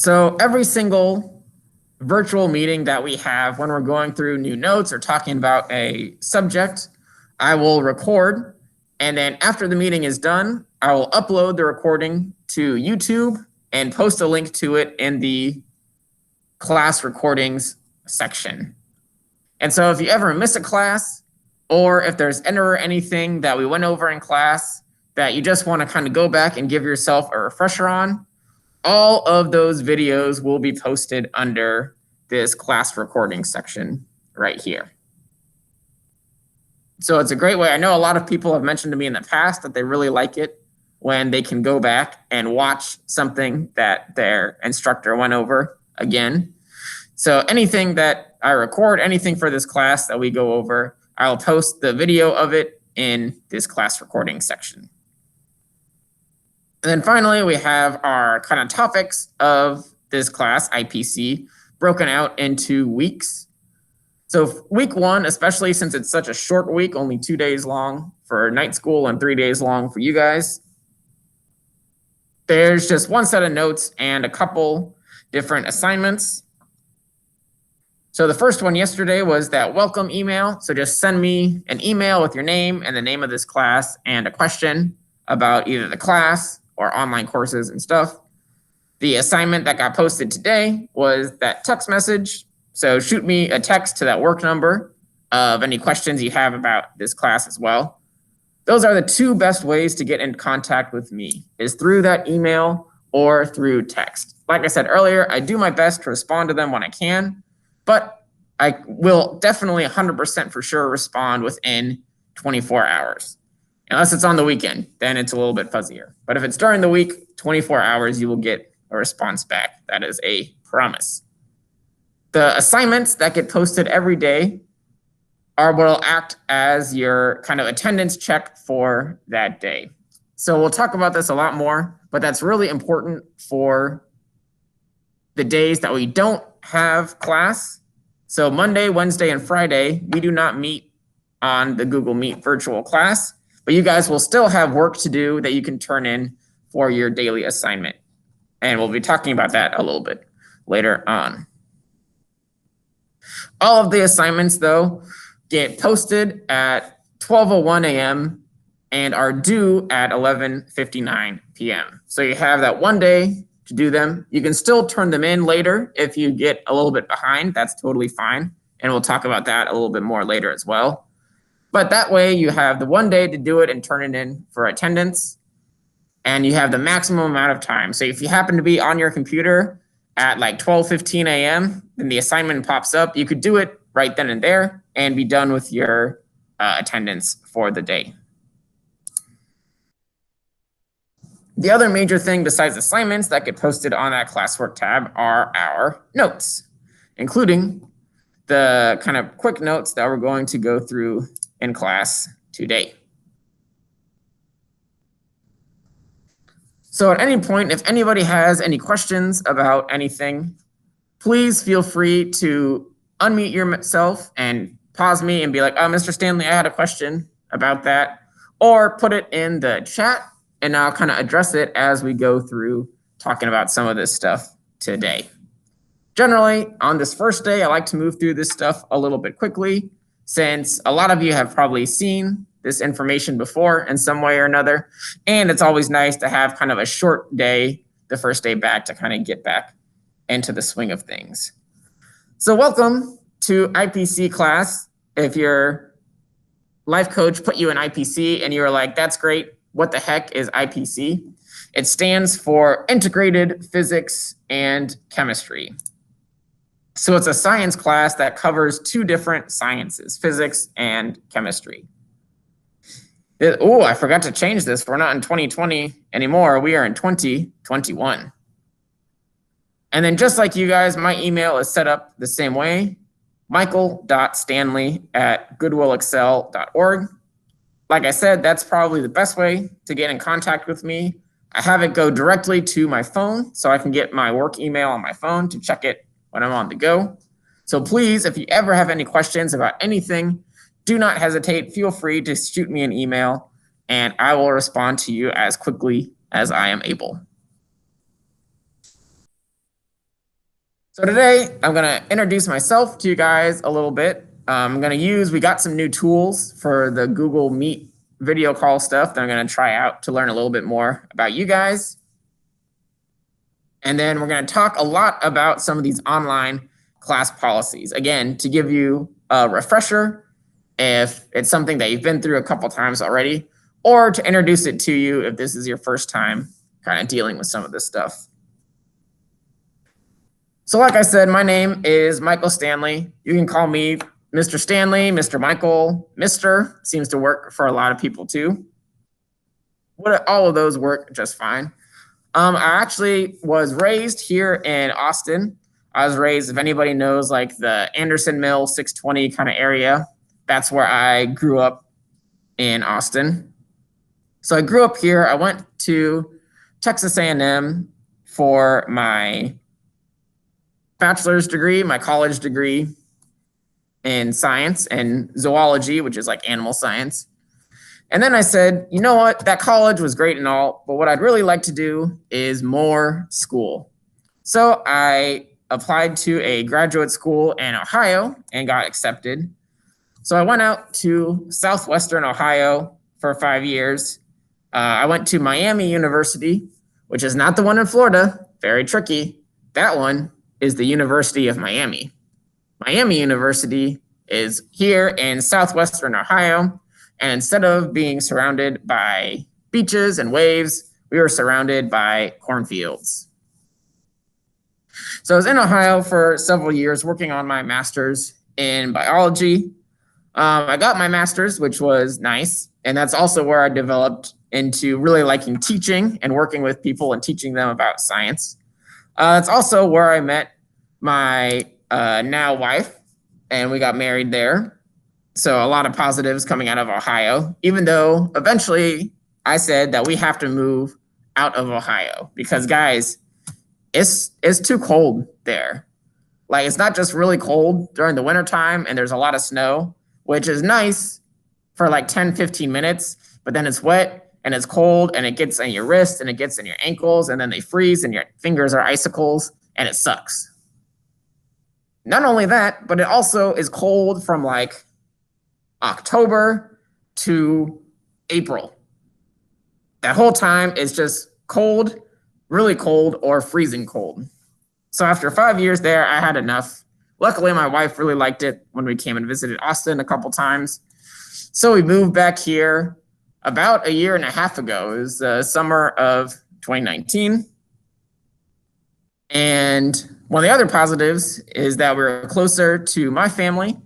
So every single virtual meeting that we have when we're going through new notes or talking about a subject, I will record. And then after the meeting is done, I will upload the recording to YouTube and post a link to it in the class recordings section. And so if you ever miss a class, or if there's anything that we went over in class that you just want to kind of go back and give yourself a refresher on, all of those videos will be posted under this class recording section right here. So it's a great way. I know a lot of people have mentioned to me in the past that they really like it when they can go back and watch something that their instructor went over again. So anything that I record, anything for this class that we go over, I'll post the video of it in this class recording section. And then finally, we have our kind of topics of this class, IPC, broken out into weeks. So week 1, especially since it's such a short week, only 2 days long for night school and 3 days long for you guys, there's just one set of notes and a couple different assignments. So the first one yesterday was that welcome email. So just send me an email with your name and the name of this class and a question about either the class or online courses and stuff. The assignment that got posted today was that text message. So shoot me a text to that work number of any questions you have about this class as well. Those are the 2 best ways to get in contact with me, is through that email or through text. Like I said earlier, I do my best to respond to them when I can, but I will definitely 100% for sure respond within 24 hours. Unless it's on the weekend, then it's a little bit fuzzier. But if it's during the week, 24 hours, you will get a response back. That is a promise. The assignments that get posted every day are what will act as your kind of attendance check for that day. So we'll talk about this a lot more, but that's really important for the days that we don't have class. So Monday, Wednesday, and Friday, we do not meet on the Google Meet virtual class, but you guys will still have work to do that you can turn in for your daily assignment. And we'll be talking about that a little bit later on. All of the assignments, though, get posted at 12:01 a.m. and are due at 11:59 p.m. So you have that one day to do them. You can still turn them in later if you get a little bit behind. That's totally fine. And we'll talk about that a little bit more later as well. But that way you have the one day to do it and turn it in for attendance. And you have the maximum amount of time. So if you happen to be on your computer at like 12:15 a.m., then the assignment pops up. You could do it right then and there and be done with your attendance for the day. The other major thing besides assignments that get posted on that classwork tab are our notes, including the kind of quick notes that we're going to go through in class today. So at any point, if anybody has any questions about anything, please feel free to unmute yourself and pause me and be like, Mr. Stanley, I had a question about that, or put it in the chat and I'll kind of address it as we go through talking about some of this stuff today. Generally, on this first day, I like to move through this stuff a little bit quickly, since a lot of you have probably seen this information before in some way or another. And it's always nice to have kind of a short day, the first day back, to kind of get back into the swing of things. So welcome to IPC class. If your life coach put you in IPC and you were like, that's great, what the heck is IPC? It stands for Integrated Physics and Chemistry. So it's a science class that covers 2 different sciences, physics and chemistry. Oh, I forgot to change this. We're not in 2020 anymore. We are in 2021. And then just like you guys, my email is set up the same way, michael.stanley@goodwillexcel.org. Like I said, that's probably the best way to get in contact with me. I have it go directly to my phone, so I can get my work email on my phone to check it when I'm on the go. So please, if you ever have any questions about anything, do not hesitate. Feel free to shoot me an email, and I will respond to you as quickly as I am able. So today I'm gonna introduce myself to you guys a little bit. We got some new tools for the Google Meet video call stuff that I'm gonna try out to learn a little bit more about you guys. And then we're gonna talk a lot about some of these online class policies. Again, to give you a refresher if it's something that you've been through a couple times already, or to introduce it to you if this is your first time kind of dealing with some of this stuff. So like I said, my name is Michael Stanley. You can call me Mr. Stanley, Mr. Michael, Mr. seems to work for a lot of people too. All of those work just fine. I actually was raised here in Austin. I was raised, if anybody knows, like the Anderson Mill 620 kind of area, that's where I grew up in Austin. So I grew up here. I went to Texas A&M for my bachelor's degree, my college degree in science and zoology, which is like animal science. And then I said, you know what, that college was great and all, but what I'd really like to do is more school. So I applied to a graduate school in Ohio and got accepted. So I went out to Southwestern Ohio for 5 years. I went to Miami University, which is not the one in Florida, very tricky. That one is the University of Miami. Miami University is here in Southwestern Ohio. And instead of being surrounded by beaches and waves, we were surrounded by cornfields. So I was in Ohio for several years working on my master's in biology. I got my master's, which was nice. And that's also where I developed into really liking teaching and working with people and teaching them about science. It's also where I met my now wife, and we got married there. So a lot of positives coming out of Ohio, even though eventually I said that we have to move out of Ohio because, guys, it's too cold there. Like, it's not just really cold during the wintertime and there's a lot of snow, which is nice for like 10, 15 minutes, but then it's wet and it's cold and it gets in your wrist and it gets in your ankles and then they freeze and your fingers are icicles and it sucks. Not only that, but it also is cold from like October to April. That whole time is just cold, really cold, or freezing cold. So after 5 years there, I had enough. Luckily, my wife really liked it when we came and visited Austin a couple times. So we moved back here about a year and a half ago. It was the summer of 2019. And one of the other positives is that we're closer to my family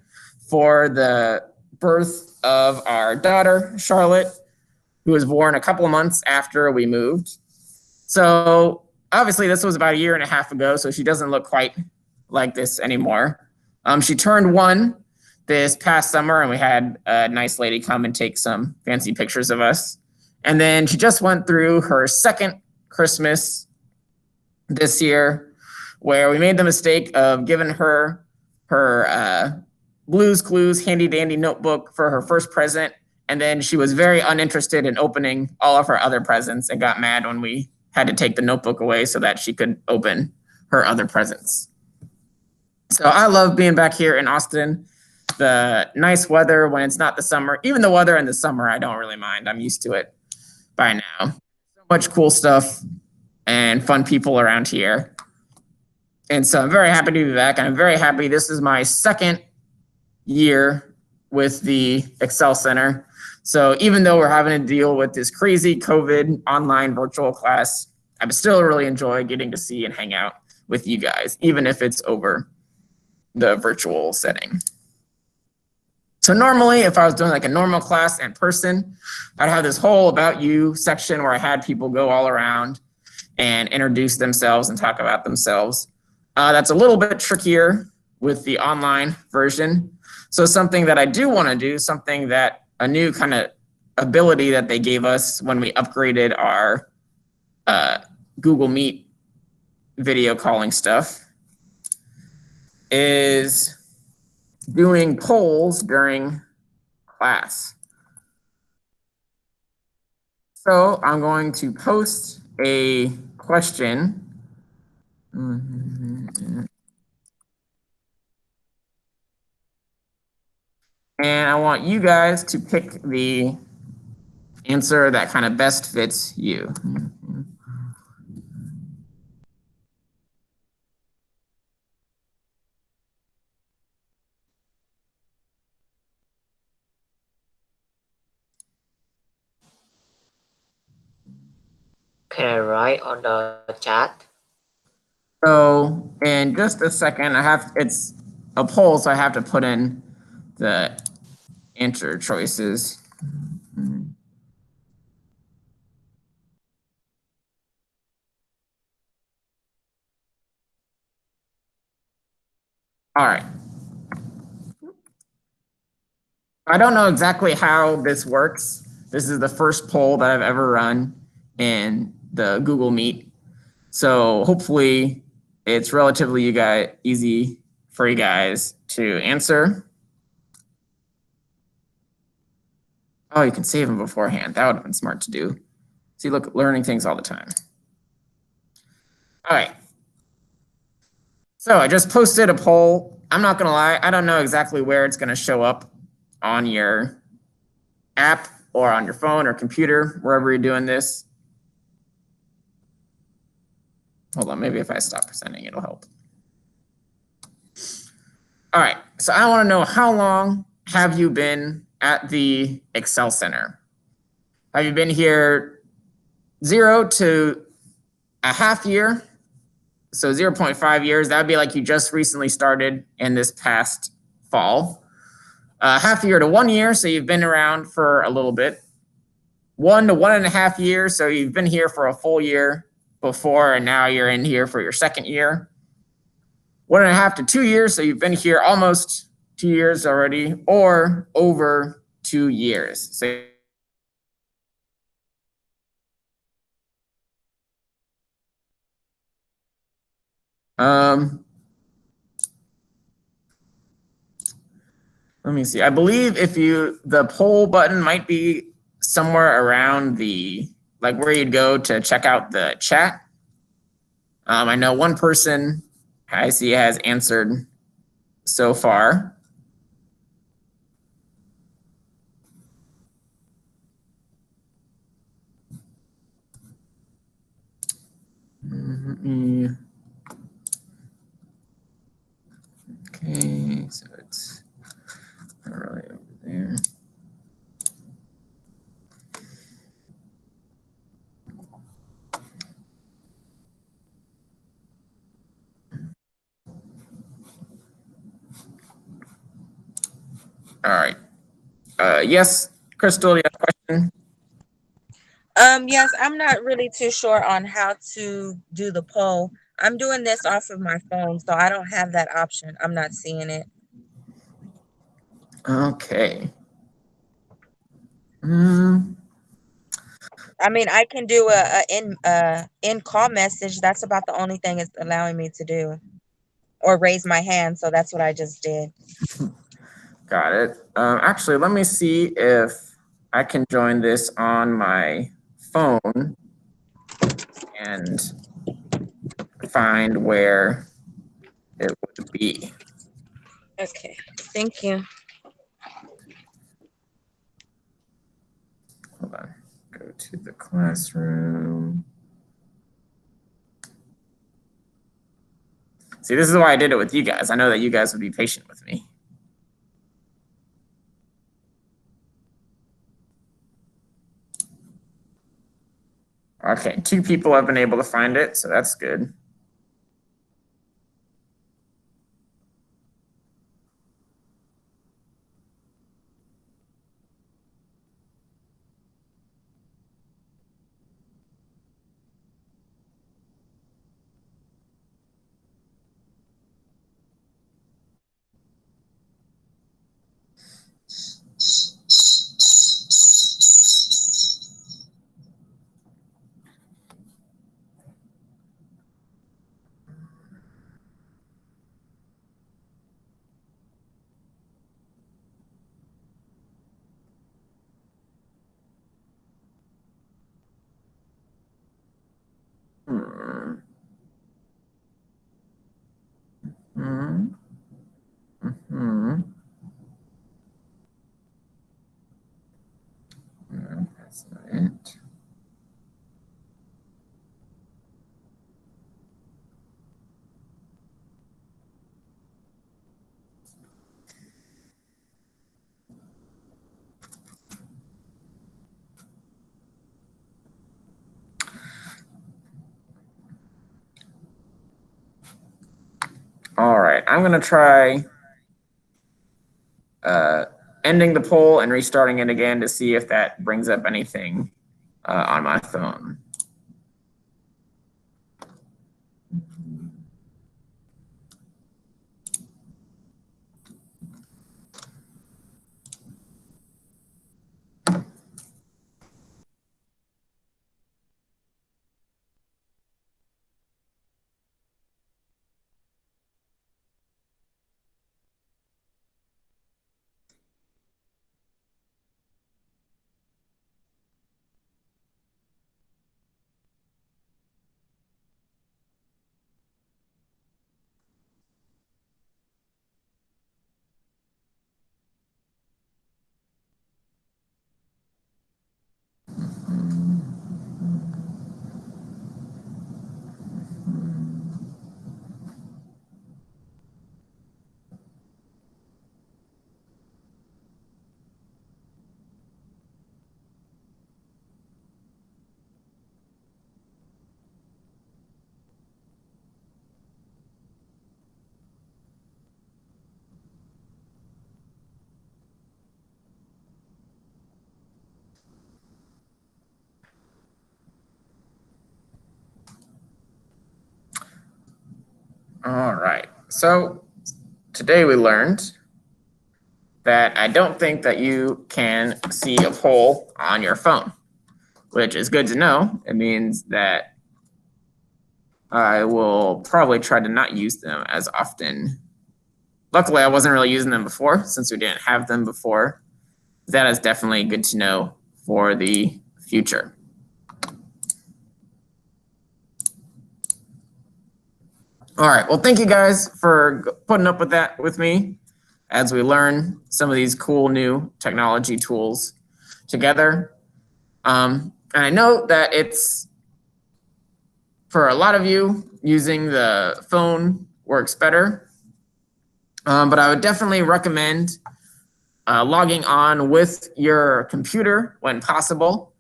for the birth of our daughter, Charlotte, who was born a couple of months after we moved. So obviously this was about a year and a half ago, so she doesn't look quite like this anymore. She turned 1 this past summer, and we had a nice lady come and take some fancy pictures of us. And then she just went through her second Christmas this year, where we made the mistake of giving her her Blue's Clues handy dandy notebook for her first present. And then she was very uninterested in opening all of her other presents and got mad when we had to take the notebook away so that she could open her other presents. So I love being back here in Austin. The nice weather when it's not the summer. Even the weather in the summer, I don't really mind. I'm used to it by now. So much cool stuff and fun people around here. And so I'm very happy to be back. And I'm very happy this is my second year with the Excel Center. So even though we're having to deal with this crazy COVID online virtual class, I still really enjoy getting to see and hang out with you guys, even if it's over the virtual setting. So normally, if I was doing like a normal class in person, I'd have this whole about you section where I had people go all around and introduce themselves and talk about themselves. That's a little bit trickier with the online version. So something that I do want to do, something that a new kind of ability that they gave us when we upgraded our Google Meet video calling stuff is doing polls during class. So I'm going to post a question. And I want you guys to pick the answer that kind of best fits you. Can I write on the chat? So in just a second, it's a poll, so I have to put in the answer choices. All right. I don't know exactly how this works. This is the first poll that I've ever run in the Google Meet. So hopefully it's relatively easy for you guys to answer. Oh, you can save them beforehand. That would have been smart to do. See, look, learning things all the time. All right. So I just posted a poll. I'm not going to lie. I don't know exactly where it's going to show up on your app or on your phone or computer, wherever you're doing this. Hold on. Maybe if I stop presenting, it'll help. All right. So I want to know, how long have you been at the Excel Center? Have you been here 0 to a half year? So 0.5 years. That would be like you just recently started in this past fall. Half year to 1 year. So you've been around for a little bit. 1 to 1.5 years. So you've been here for a full year before, and now you're in here for your second year. 1.5 to 2 years. So you've been here almost 2 years already, or over 2 years. So let me see. I believe the poll button might be somewhere around like where you'd go to check out the chat. I know one person I see has answered so far. Okay, so it's right over there. All right. Yes, Crystal, you have a question? Yes, I'm not really too sure on how to do the poll. I'm doing this off of my phone, so I don't have that option. I'm not seeing it. Okay. I mean, I can do a in call message. That's about the only thing it's allowing me to do, or raise my hand. So that's what I just did. Got it. Actually, let me see if I can join this on my phone and find where it would be. Okay, thank you. Hold on. Go to the classroom. See, this is why I did it with you guys. I know that you guys would be patient with me. Okay, 2 people have been able to find it, so that's good. Hmm. Hmm. Hmm. I'm going to try ending the poll and restarting it again to see if that brings up anything on my phone. All right, so today we learned that I don't think that you can see a poll on your phone, which is good to know. It means that I will probably try to not use them as often. Luckily, I wasn't really using them before since we didn't have them before. That is definitely good to know for the future. All right, well, thank you guys for putting up with that with me as we learn some of these cool new technology tools together. And I know that it's, for a lot of you, using the phone works better, but I would definitely recommend logging on with your computer when possible.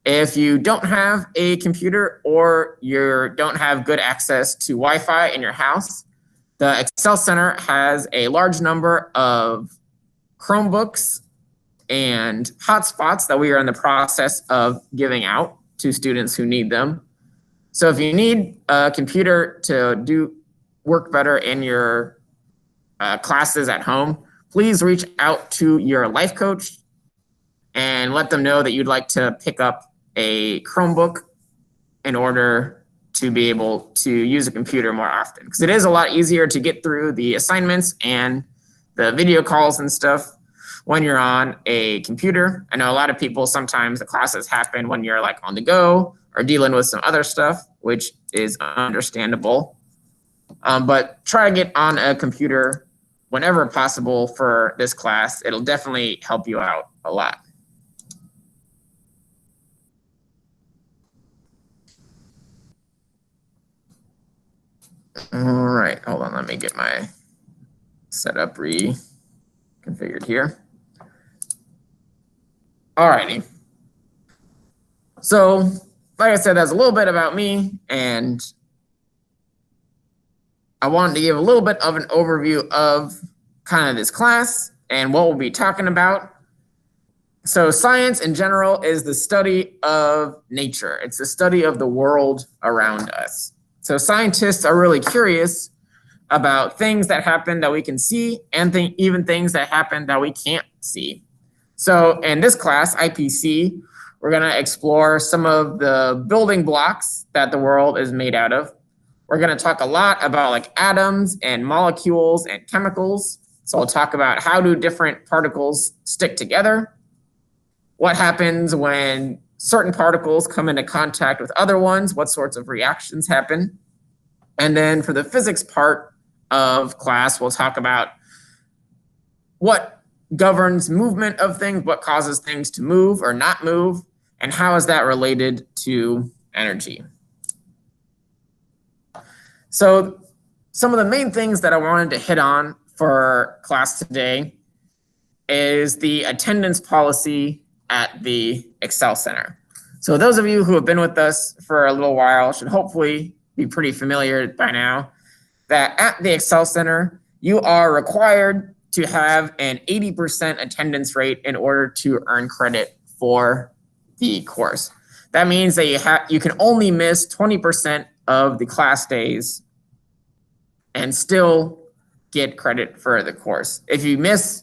If you don't have a computer or you don't have good access to Wi-Fi in your house, the Excel Center has a large number of Chromebooks and hotspots that we are in the process of giving out to students who need them. So if you need a computer to work better in your classes at home, please reach out to your life coach and let them know that you'd like to pick up a Chromebook in order to be able to use a computer more often, because it is a lot easier to get through the assignments and the video calls and stuff when you're on a computer. I know a lot of people, sometimes the classes happen when you're like on the go or dealing with some other stuff, which is understandable. But try to get on a computer whenever possible for this class. It'll definitely help you out a lot. All right, hold on, let me get my setup reconfigured here. All righty. So, like I said, that's a little bit about me, and I wanted to give a little bit of an overview of kind of this class and what we'll be talking about. So science in general is the study of nature. It's the study of the world around us. So scientists are really curious about things that happen that we can see and even things that happen that we can't see. So in this class, IPC, we're going to explore some of the building blocks that the world is made out of. We're going to talk a lot about like atoms and molecules and chemicals. So we'll talk about how do different particles stick together, what happens when certain particles come into contact with other ones, what sorts of reactions happen. And then for the physics part of class, we'll talk about what governs movement of things, what causes things to move or not move, and how is that related to energy. So some of the main things that I wanted to hit on for class today is the attendance policy at the Excel Center. So those of you who have been with us for a little while should hopefully be pretty familiar by now that at the Excel Center, you are required to have an 80% attendance rate in order to earn credit for the course. That means that you can only miss 20% of the class days and still get credit for the course. If you miss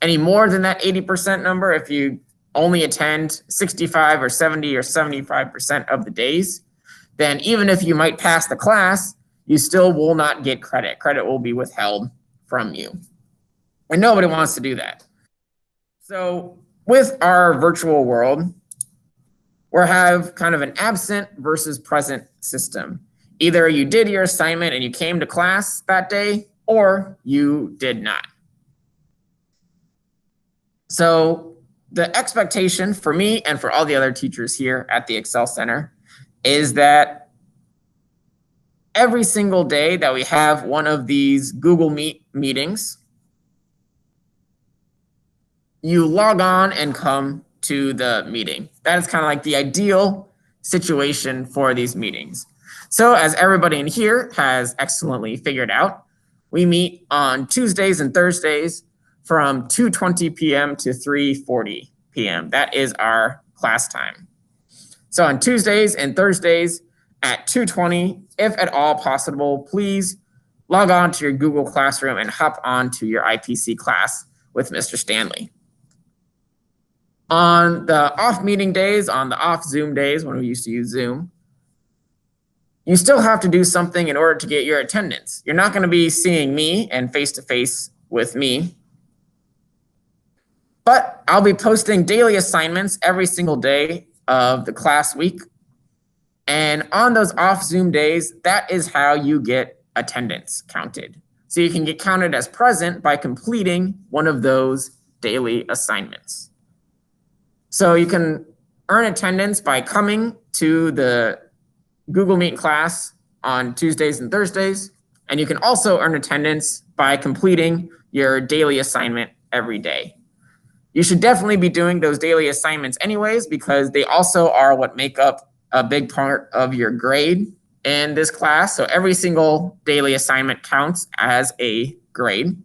any more than that 80% number, if you only attend 65 or 70 or 75% of the days, then even if you might pass the class, you still will not get credit. Credit will be withheld from you. And nobody wants to do that. So with our virtual world, we have kind of an absent versus present system. Either you did your assignment and you came to class that day, or you did not. So the expectation for me and for all the other teachers here at the Excel Center is that every single day that we have one of these Google Meet meetings, you log on and come to the meeting. That is kind of like the ideal situation for these meetings. So as everybody in here has excellently figured out, we meet on Tuesdays and Thursdays from 2:20 p.m. to 3:40 p.m. That is our class time. So on Tuesdays and Thursdays at 2:20, if at all possible, please log on to your Google Classroom and hop on to your IPC class with Mr. Stanley. On the off meeting days, on the off Zoom days when we used to use Zoom, you still have to do something in order to get your attendance. You're not going to be seeing me and face-to-face with me, but I'll be posting daily assignments every single day of the class week. And on those off Zoom days, that is how you get attendance counted. So you can get counted as present by completing one of those daily assignments. So you can earn attendance by coming to the Google Meet class on Tuesdays and Thursdays. And you can also earn attendance by completing your daily assignment every day. You should definitely be doing those daily assignments anyways, because they also are what make up a big part of your grade in this class. So every single daily assignment counts as a grade.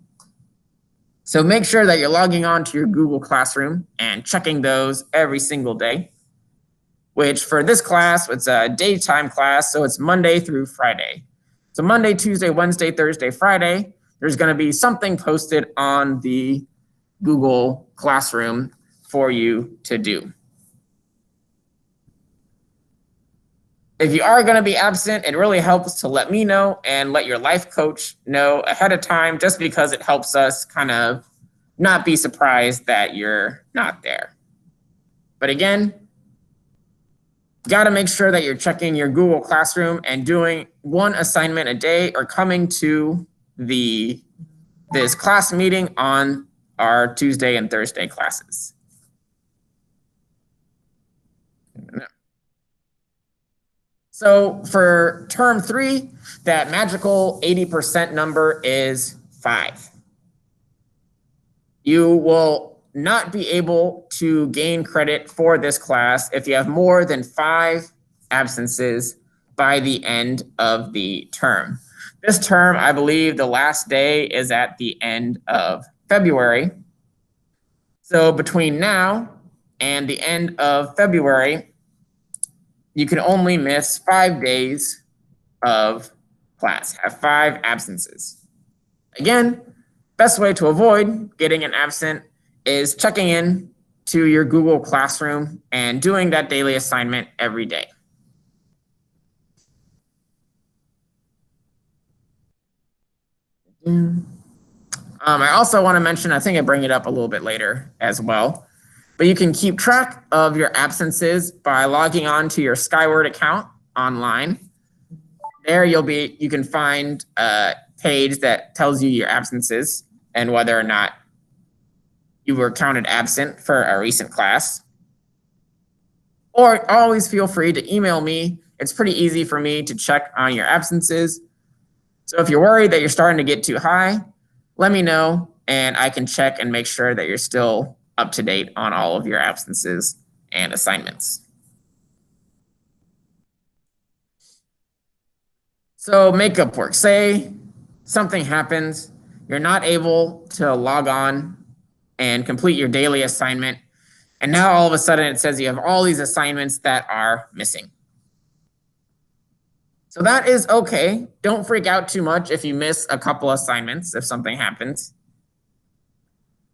So make sure that you're logging on to your Google Classroom and checking those every single day, which for this class, it's a daytime class, so it's Monday through Friday. So Monday, Tuesday, Wednesday, Thursday, Friday, there's going to be something posted on the Google Classroom for you to do. If you are going to be absent, it really helps to let me know and let your life coach know ahead of time, just because it helps us kind of not be surprised that you're not there. But again, you got to make sure that you're checking your Google Classroom and doing one assignment a day, or coming to this class meeting on our Tuesday and Thursday classes. So for term 3, that magical 80% number is 5. You will not be able to gain credit for this class if you have more than 5 absences by the end of the term. This term, I believe the last day is at the end of February. So between now and the end of February, you can only miss 5 days of class, have 5 absences. Again, best way to avoid getting an absent is checking in to your Google Classroom and doing that daily assignment every day. I also want to mention, I think I bring it up a little bit later as well, but you can keep track of your absences by logging on to your Skyward account online. There you can find a page that tells you your absences and whether or not you were counted absent for a recent class. Or always feel free to email me. It's pretty easy for me to check on your absences. So if you're worried that you're starting to get too high, let me know and I can check and make sure that you're still up to date on all of your absences and assignments. So makeup work. Say something happens, you're not able to log on and complete your daily assignment. And now all of a sudden it says you have all these assignments that are missing. So that is okay. Don't freak out too much if you miss a couple assignments, if something happens.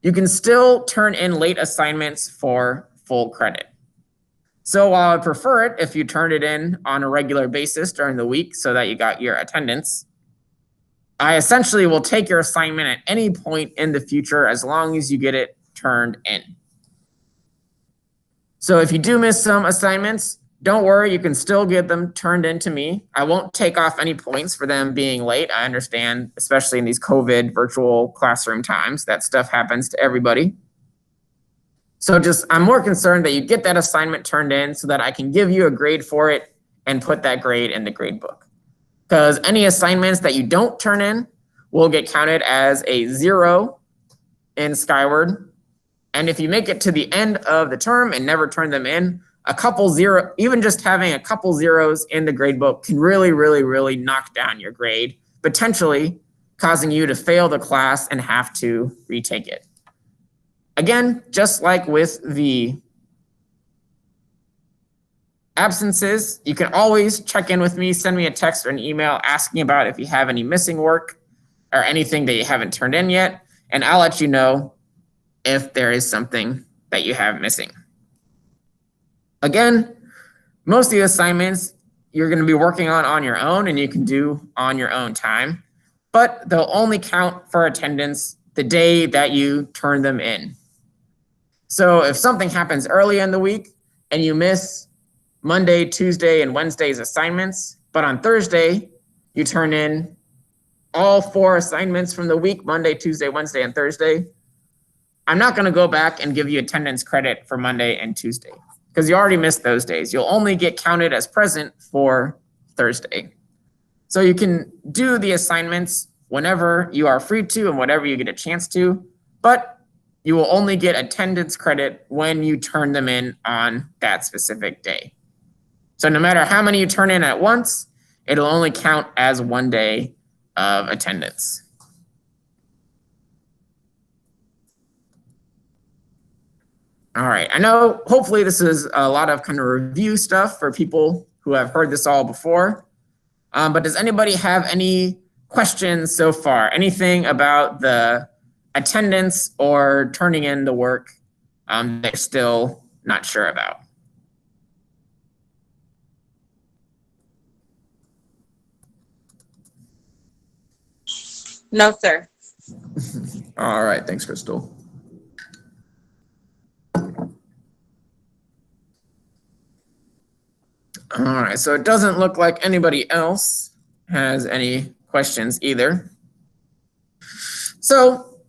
You can still turn in late assignments for full credit. So while I prefer it if you turn it in on a regular basis during the week so that you got your attendance, I essentially will take your assignment at any point in the future as long as you get it turned in. So if you do miss some assignments, don't worry, you can still get them turned in to me. I won't take off any points for them being late. I understand, especially in these COVID virtual classroom times, that stuff happens to everybody. So I'm more concerned that you get that assignment turned in so that I can give you a grade for it and put that grade in the grade book. Because any assignments that you don't turn in will get counted as a 0 in Skyward. And if you make it to the end of the term and never turn them in, even just having a couple zeros in the grade book can really, really, really knock down your grade, potentially causing you to fail the class and have to retake it. Again, just like with the absences, you can always check in with me, send me a text or an email asking about if you have any missing work or anything that you haven't turned in yet, and I'll let you know if there is something that you have missing. Again, most of the assignments you're going to be working on your own and you can do on your own time, but they'll only count for attendance the day that you turn them in. So if something happens early in the week and you miss Monday, Tuesday, and Wednesday's assignments, but on Thursday, you turn in all 4 assignments from the week, Monday, Tuesday, Wednesday, and Thursday, I'm not going to go back and give you attendance credit for Monday and Tuesday because you already missed those days. You'll only get counted as present for Thursday. So you can do the assignments whenever you are free to and whenever you get a chance to, but you will only get attendance credit when you turn them in on that specific day. So no matter how many you turn in at once, it'll only count as 1 day of attendance. All right, I know hopefully this is a lot of kind of review stuff for people who have heard this all before, but does anybody have any questions so far? Anything about the attendance or turning in the work they're still not sure about? No, sir. All right, thanks, Crystal. All right, so it doesn't look like anybody else has any questions either. So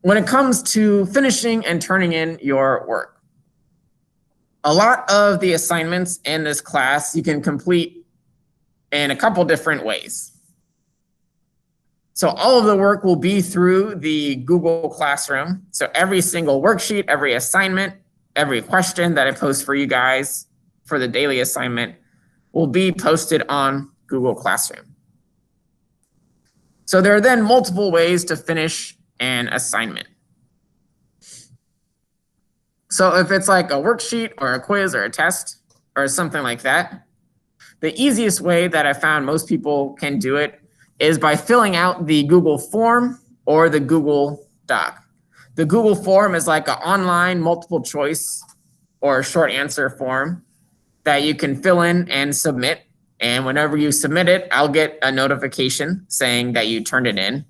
when it comes to finishing and turning in your work, a lot of the assignments in this class you can complete in a couple different ways. So all of the work will be through the Google Classroom. So every single worksheet, every assignment, every question that I post for you guys for the daily assignment will be posted on Google Classroom. So there are then multiple ways to finish an assignment. So if it's like a worksheet or a quiz or a test or something like that, the easiest way that I found most people can do it is by filling out the Google form or the Google Doc. The Google form is like an online multiple choice or short answer form that you can fill in and submit. And whenever you submit it, I'll get a notification saying that you turned it in.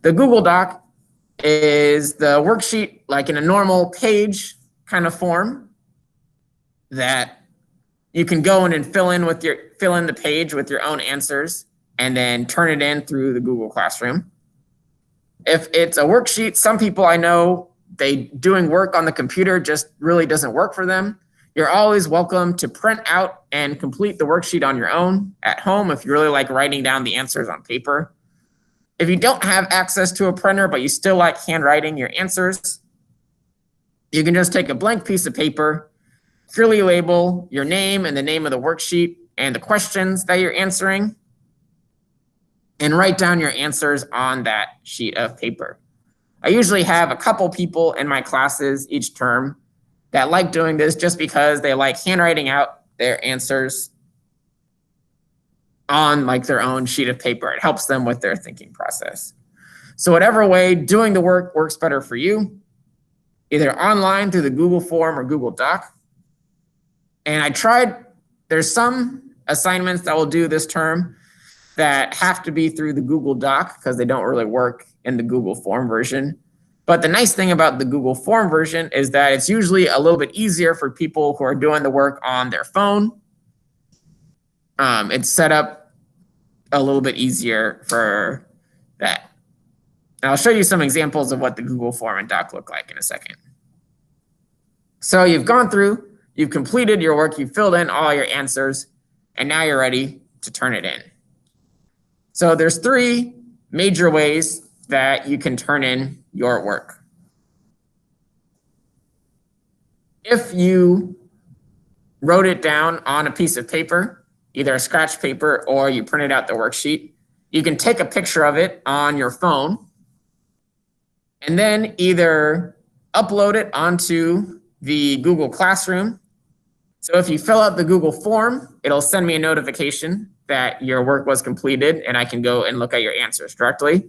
The Google Doc is the worksheet like in a normal page kind of form that you can go in and fill in the page with your own answers and then turn it in through the Google Classroom. If it's a worksheet, some people I know, doing work on the computer just really doesn't work for them. You're always welcome to print out and complete the worksheet on your own at home if you really like writing down the answers on paper. If you don't have access to a printer, but you still like handwriting your answers, you can just take a blank piece of paper, clearly label your name and the name of the worksheet and the questions that you're answering. and write down your answers on that sheet of paper. I usually have a couple people in my classes each term that like doing this just because they like handwriting out their answers on like their own sheet of paper. It helps them with their thinking process. So whatever way doing the work works better for you, either online through the Google form or Google Doc. And there's some assignments that we'll do this term that have to be through the Google Doc because they don't really work in the Google form version. But the nice thing about the Google form version is that it's usually a little bit easier for people who are doing the work on their phone. It's set up a little bit easier for that. And I'll show you some examples of what the Google form and doc look like in a second. So you've gone through, you've completed your work, you've filled in all your answers, and now you're ready to turn it in. So there's 3 major ways that you can turn in your work. If you wrote it down on a piece of paper, either a scratch paper or you printed out the worksheet, you can take a picture of it on your phone and then either upload it onto the Google Classroom. So if you fill out the Google form, it'll send me a notification that your work was completed and I can go and look at your answers directly.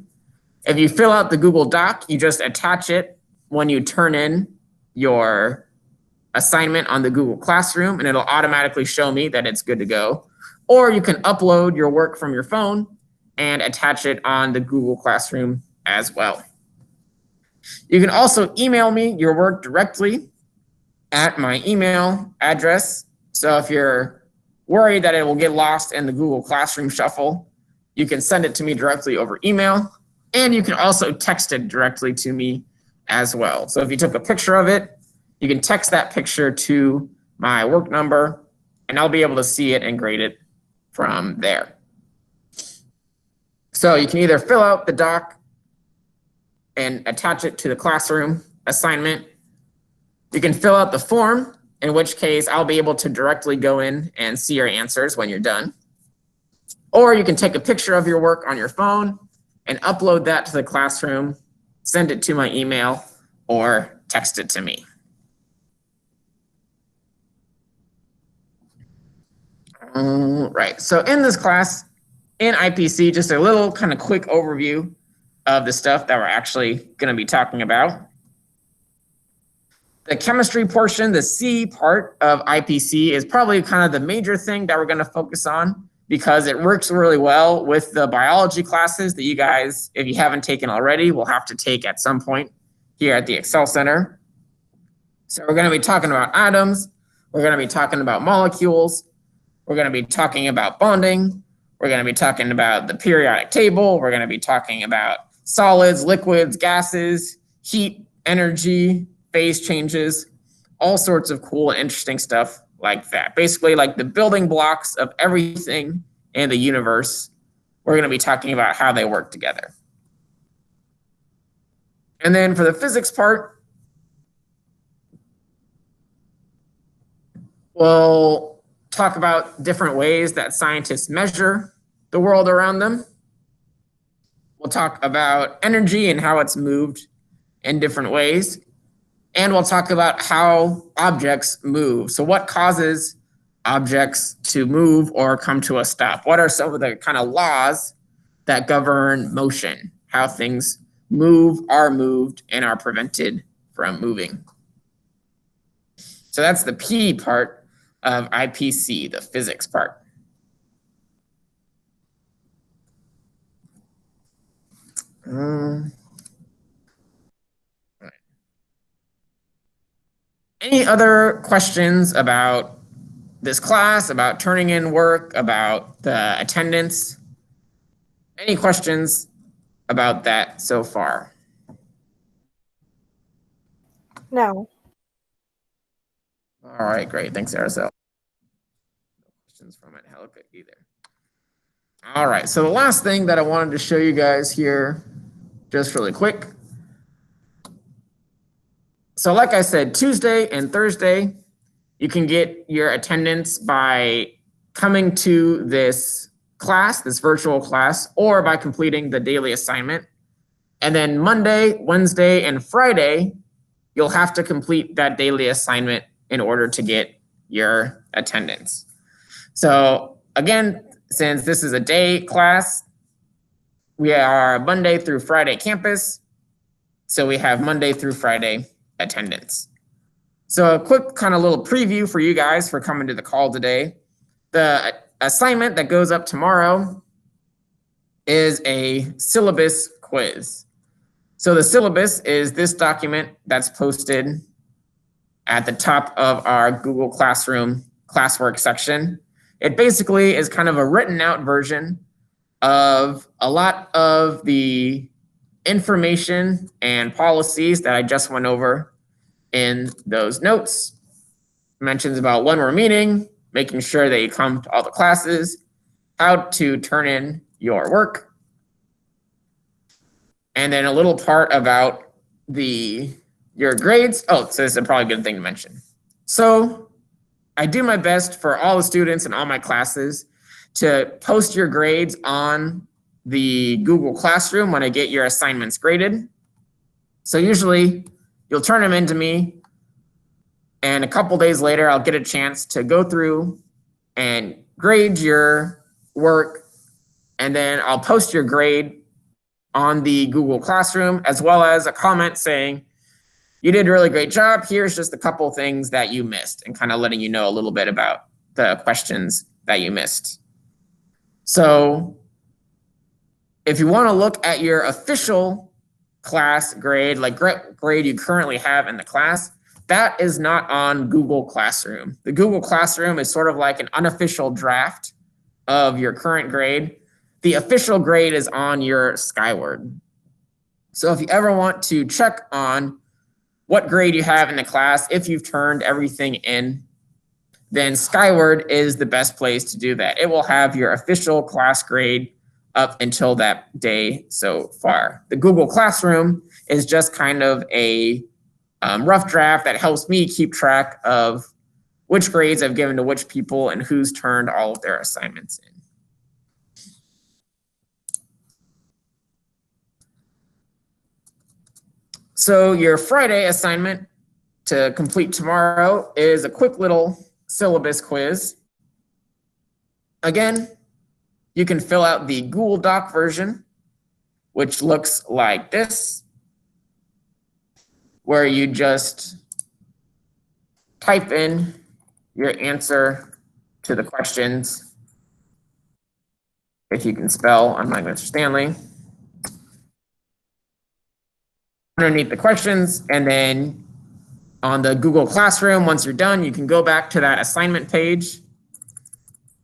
If you fill out the Google Doc, you just attach it when you turn in your assignment on the Google Classroom and it'll automatically show me that it's good to go. Or you can upload your work from your phone and attach it on the Google Classroom as well. You can also email me your work directly at my email address. So if you're worried that it will get lost in the Google Classroom shuffle, you can send it to me directly over email. And you can also text it directly to me as well. So if you took a picture of it, you can text that picture to my work number and I'll be able to see it and grade it from there. So you can either fill out the doc and attach it to the classroom assignment. You can fill out the form, in which case I'll be able to directly go in and see your answers when you're done. Or you can take a picture of your work on your phone and upload that to the classroom, send it to my email, or text it to me. Right, so in this class, in IPC, just a little kind of quick overview of the stuff that we're actually going to be talking about. The chemistry portion, the C part of IPC, is probably kind of the major thing that we're going to focus on because it works really well with the biology classes that you guys, if you haven't taken already, will have to take at some point here at the Excel Center. So we're going to be talking about atoms. We're going to be talking about molecules. We're going to be talking about bonding. We're going to be talking about the periodic table. We're going to be talking about solids, liquids, gases, heat, energy, phase changes, all sorts of cool and interesting stuff like that. Basically, like the building blocks of everything in the universe. We're going to be talking about how they work together. And then for the physics part, we'll talk about different ways that scientists measure the world around them. We'll talk about energy and how it's moved in different ways. And we'll talk about how objects move. So what causes objects to move or come to a stop? What are some of the kind of laws that govern motion? How things move, are moved, and are prevented from moving. So that's the P part of IPC, the physics part. Any other questions about this class, about turning in work, about the attendance? Any questions about that so far? No. All right, great. Thanks, Araceli. No questions from Angelica either. All right, so the last thing that I wanted to show you guys here, just really quick. So like I said, Tuesday and Thursday, you can get your attendance by coming to this class, this virtual class, or by completing the daily assignment. And then Monday, Wednesday, and Friday, you'll have to complete that daily assignment in order to get your attendance. So again, since this is a day class, we are Monday through Friday campus. So we have Monday through Friday attendance. So a quick kind of little preview for you guys for coming to the call today. The assignment that goes up tomorrow is a syllabus quiz. So the syllabus is this document that's posted at the top of our Google Classroom classwork section. It basically is kind of a written out version of a lot of the information and policies that I just went over in those notes. Mentions about when we're meeting, making sure that you come to all the classes, how to turn in your work, and then a little part about your grades. Oh, so this is probably a good thing to mention. So I do my best for all the students in all my classes to post your grades on the Google Classroom when I get your assignments graded. So usually you'll turn them into me, and a couple days later, I'll get a chance to go through and grade your work, and then I'll post your grade on the Google Classroom, as well as a comment saying, you did a really great job. Here's just a couple things that you missed, and kind of letting you know a little bit about the questions that you missed. So if you want to look at your official class grade, like grade you currently have in the class, that is not on Google Classroom. The Google Classroom is sort of like an unofficial draft of your current grade. The official grade is on your Skyward. So if you ever want to check on what grade you have in the class, if you've turned everything in, then Skyward is the best place to do that. It will have your official class grade up until that day so far. The Google Classroom is just kind of a rough draft that helps me keep track of which grades I've given to which people and who's turned all of their assignments in. So your Friday assignment to complete tomorrow is a quick little syllabus quiz. Again, you can fill out the Google Doc version, which looks like this, where you just type in your answer to the questions. If you can spell, unlike Mr. Stanley. Underneath the questions, and then on the Google Classroom, once you're done, you can go back to that assignment page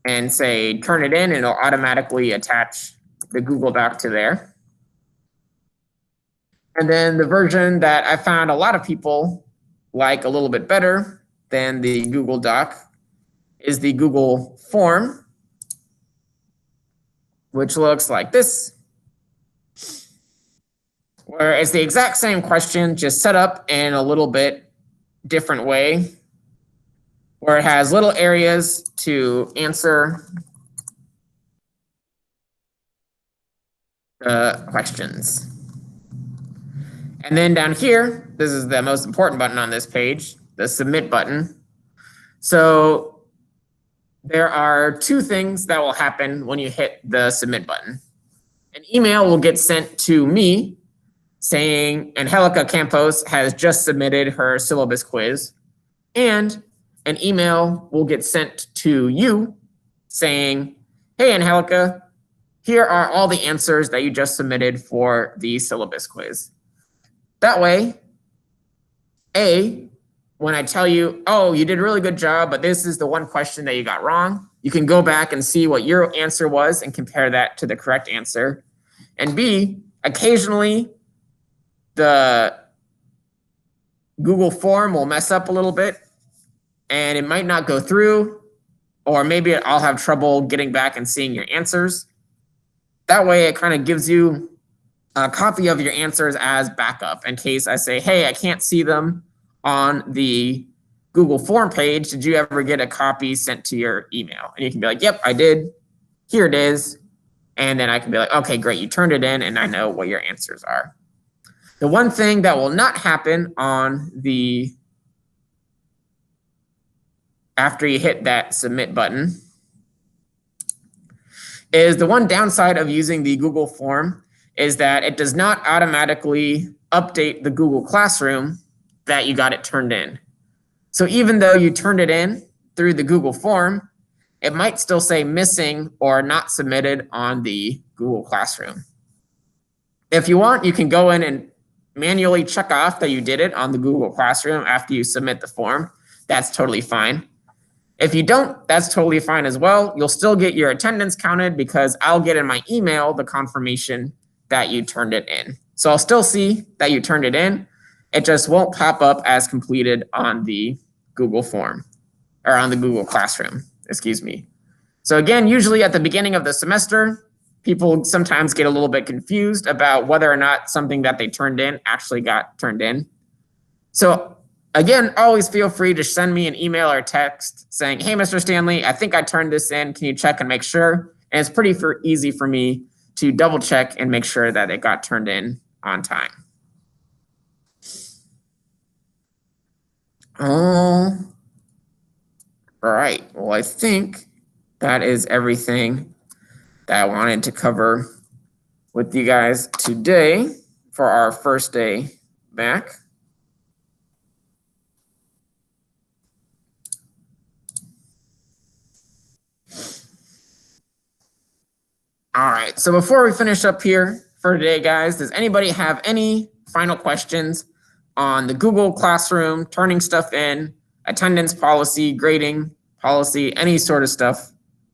and say, turn it in, and it'll automatically attach the Google Doc to there. And then the version that I found a lot of people like a little bit better than the Google Doc is the Google Form, which looks like this, where it's the exact same question, just set up in a little bit different way, where it has little areas to answer the questions. And then down here, this is the most important button on this page, the submit button. So there are two things that will happen when you hit the submit button. An email will get sent to me saying Angelica Campos has just submitted her syllabus quiz, and an email will get sent to you saying, hey, Angelica, here are all the answers that you just submitted for the syllabus quiz. That way, when I tell you, oh, you did a really good job, but this is the one question that you got wrong, you can go back and see what your answer was and compare that to the correct answer. And B, occasionally, the Google form will mess up a little bit and it might not go through, or maybe I'll have trouble getting back and seeing your answers. That way it kind of gives you a copy of your answers as backup in case I say, hey, I can't see them on the Google form page. Did you ever get a copy sent to your email? And you can be like, yep, I did. here it is. And then I can be like, okay, great, you turned it in and I know what your answers are. The one thing that will not happen on the, after you hit that submit button, is the one downside of using the Google form is that it does not automatically update the Google Classroom that you got it turned in. So even though you turned it in through the Google form, it might still say missing or not submitted on the Google Classroom. If you want, you can go in and manually check off that you did it on the Google Classroom after you submit the form. That's totally fine. If you don't, that's totally fine as well. You'll still get your attendance counted because I'll get in my email the confirmation that you turned it in. So I'll still see that you turned it in. It just won't pop up as completed on the Google form or on the Google Classroom, excuse me. So again, usually at the beginning of the semester, people sometimes get a little bit confused about whether or not something that they turned in actually got turned in. So again, always feel free to send me an email or text saying, hey, Mr. Stanley, I think I turned this in. Can you check and make sure? And it's pretty easy for me to double check and make sure that it got turned in on time. All right. Well, I think that is everything that I wanted to cover with you guys today for our first day back. All right, so before we finish up here for today, guys, does anybody have any final questions on the Google Classroom, turning stuff in, attendance policy, grading policy, any sort of stuff?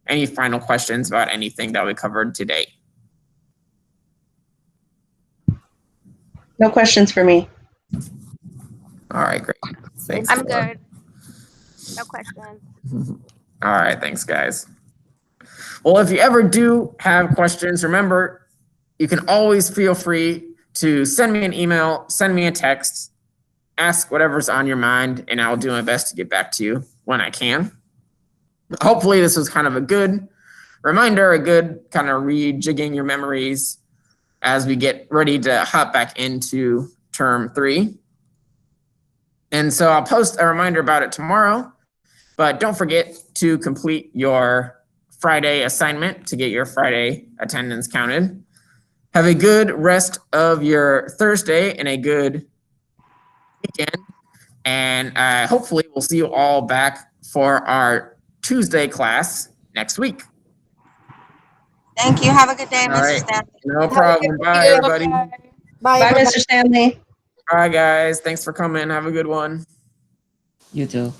Any final questions about anything that we covered today? No questions for me. All right, great. Thanks. I'm good. No questions. All right, thanks, guys. Well, if you ever do have questions, remember, you can always feel free to send me an email, send me a text, ask whatever's on your mind, and I'll do my best to get back to you when I can. Hopefully, this was kind of a good reminder, a good kind of rejigging your memories as we get ready to hop back into term 3. And so I'll post a reminder about it tomorrow, but don't forget to complete your Friday assignment to get your Friday attendance counted. Have a good rest of your Thursday and a good weekend. And hopefully we'll see you all back for our Tuesday class next week. Thank you. Have a good day, All Mr. right. Stanley. No problem. Bye, everybody. Bye, Mr. Stanley. Bye, guys. Thanks for coming. Have a good one. You too.